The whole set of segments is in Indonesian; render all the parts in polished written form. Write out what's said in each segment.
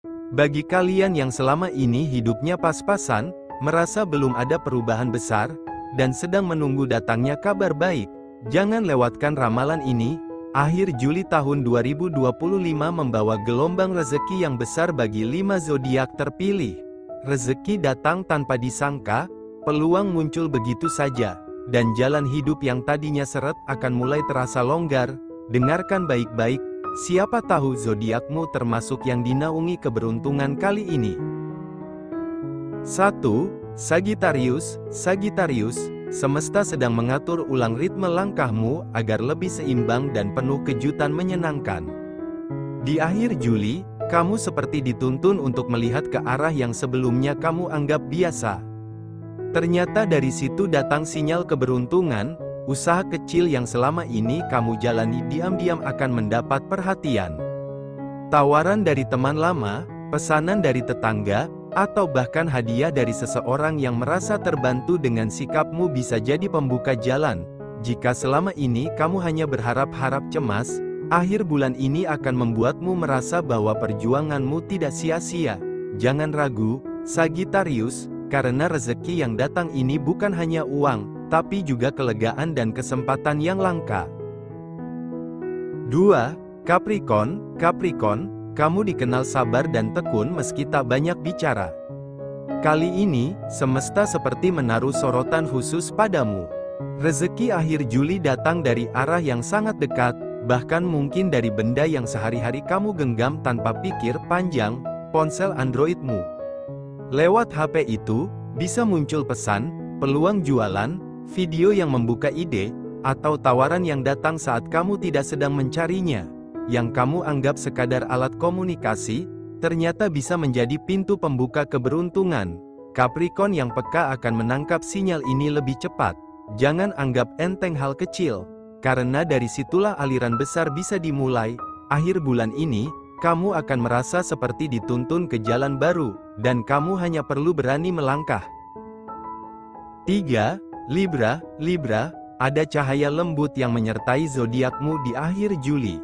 Bagi kalian yang selama ini hidupnya pas-pasan, merasa belum ada perubahan besar, dan sedang menunggu datangnya kabar baik, jangan lewatkan ramalan ini. Akhir Juli tahun 2025 membawa gelombang rezeki yang besar bagi 5 zodiak terpilih. Rezeki datang tanpa disangka, peluang muncul begitu saja, dan jalan hidup yang tadinya seret akan mulai terasa longgar. Dengarkan baik-baik, siapa tahu zodiakmu termasuk yang dinaungi keberuntungan kali ini. 1. Sagittarius. Sagittarius, semesta sedang mengatur ulang ritme langkahmu agar lebih seimbang dan penuh kejutan menyenangkan. Di akhir Juli, kamu seperti dituntun untuk melihat ke arah yang sebelumnya kamu anggap biasa. Ternyata dari situ datang sinyal keberuntungan. Usaha kecil yang selama ini kamu jalani diam-diam akan mendapat perhatian. Tawaran dari teman lama, pesanan dari tetangga, atau bahkan hadiah dari seseorang yang merasa terbantu dengan sikapmu bisa jadi pembuka jalan. Jika selama ini kamu hanya berharap-harap cemas, akhir bulan ini akan membuatmu merasa bahwa perjuanganmu tidak sia-sia. Jangan ragu, Sagittarius, karena rezeki yang datang ini bukan hanya uang, tapi juga kelegaan dan kesempatan yang langka. 2. Capricorn. Capricorn, kamu dikenal sabar dan tekun meski tak banyak bicara. Kali ini, semesta seperti menaruh sorotan khusus padamu. Rezeki akhir Juli datang dari arah yang sangat dekat, bahkan mungkin dari benda yang sehari-hari kamu genggam tanpa pikir panjang, ponsel Androidmu. Lewat HP itu, bisa muncul pesan, peluang jualan, video yang membuka ide, atau tawaran yang datang saat kamu tidak sedang mencarinya. Yang kamu anggap sekadar alat komunikasi, ternyata bisa menjadi pintu pembuka keberuntungan. Capricorn yang peka akan menangkap sinyal ini lebih cepat. Jangan anggap enteng hal kecil, karena dari situlah aliran besar bisa dimulai. Akhir bulan ini, kamu akan merasa seperti dituntun ke jalan baru, dan kamu hanya perlu berani melangkah. 3. Libra. Libra, ada cahaya lembut yang menyertai zodiakmu di akhir Juli.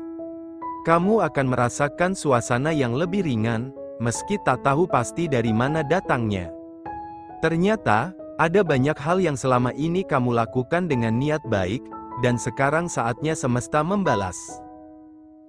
Kamu akan merasakan suasana yang lebih ringan, meski tak tahu pasti dari mana datangnya. Ternyata, ada banyak hal yang selama ini kamu lakukan dengan niat baik, dan sekarang saatnya semesta membalas.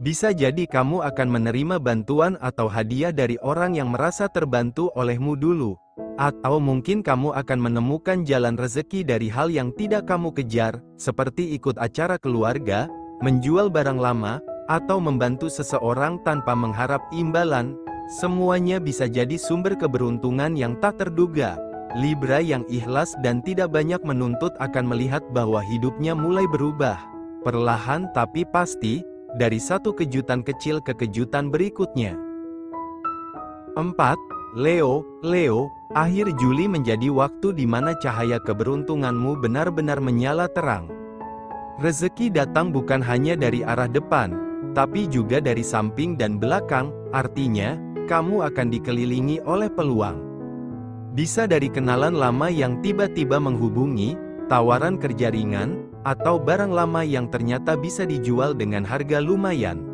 Bisa jadi kamu akan menerima bantuan atau hadiah dari orang yang merasa terbantu olehmu dulu. Atau mungkin kamu akan menemukan jalan rezeki dari hal yang tidak kamu kejar, seperti ikut acara keluarga, menjual barang lama, atau membantu seseorang tanpa mengharap imbalan. Semuanya bisa jadi sumber keberuntungan yang tak terduga. Libra yang ikhlas dan tidak banyak menuntut akan melihat bahwa hidupnya mulai berubah. Perlahan tapi pasti, dari satu kejutan kecil ke kejutan berikutnya. 4. Leo. Leo, akhir Juli menjadi waktu di mana cahaya keberuntunganmu benar-benar menyala terang. Rezeki datang bukan hanya dari arah depan, tapi juga dari samping dan belakang, artinya, kamu akan dikelilingi oleh peluang. Bisa dari kenalan lama yang tiba-tiba menghubungi, tawaran kerja ringan, atau barang lama yang ternyata bisa dijual dengan harga lumayan.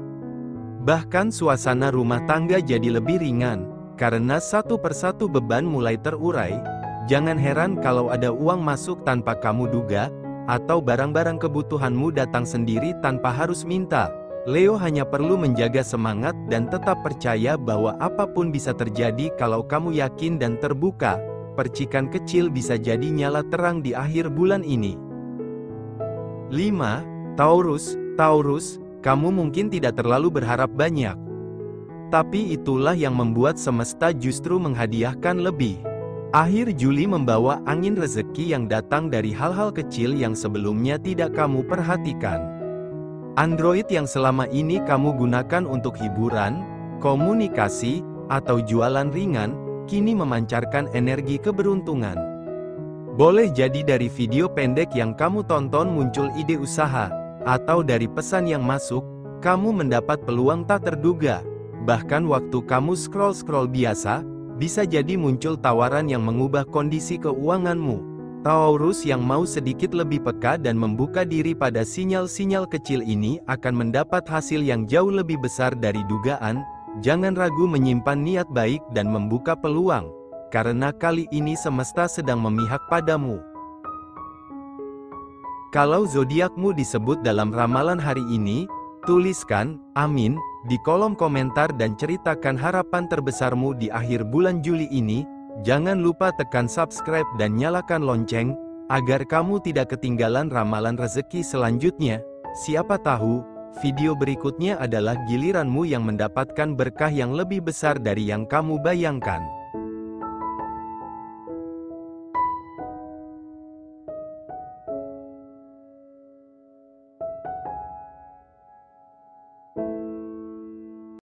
Bahkan suasana rumah tangga jadi lebih ringan, karena satu persatu beban mulai terurai. Jangan heran kalau ada uang masuk tanpa kamu duga, atau barang-barang kebutuhanmu datang sendiri tanpa harus minta. Leo hanya perlu menjaga semangat dan tetap percaya bahwa apapun bisa terjadi kalau kamu yakin dan terbuka. Percikan kecil bisa jadi nyala terang di akhir bulan ini. 5. Taurus. Taurus, kamu mungkin tidak terlalu berharap banyak. Tapi itulah yang membuat semesta justru menghadiahkan lebih. Akhir Juli membawa angin rezeki yang datang dari hal-hal kecil yang sebelumnya tidak kamu perhatikan. Android yang selama ini kamu gunakan untuk hiburan, komunikasi, atau jualan ringan, kini memancarkan energi keberuntungan. Boleh jadi dari video pendek yang kamu tonton muncul ide usaha, atau dari pesan yang masuk, kamu mendapat peluang tak terduga. Bahkan waktu kamu scroll-scroll biasa, bisa jadi muncul tawaran yang mengubah kondisi keuanganmu. Taurus yang mau sedikit lebih peka dan membuka diri pada sinyal-sinyal kecil ini akan mendapat hasil yang jauh lebih besar dari dugaan. Jangan ragu menyimpan niat baik dan membuka peluang, karena kali ini semesta sedang memihak padamu. Kalau zodiakmu disebut dalam ramalan hari ini, tuliskan "Amin" di kolom komentar dan ceritakan harapan terbesarmu di akhir bulan Juli ini. Jangan lupa tekan subscribe dan nyalakan lonceng, agar kamu tidak ketinggalan ramalan rezeki selanjutnya. Siapa tahu, video berikutnya adalah giliranmu yang mendapatkan berkah yang lebih besar dari yang kamu bayangkan.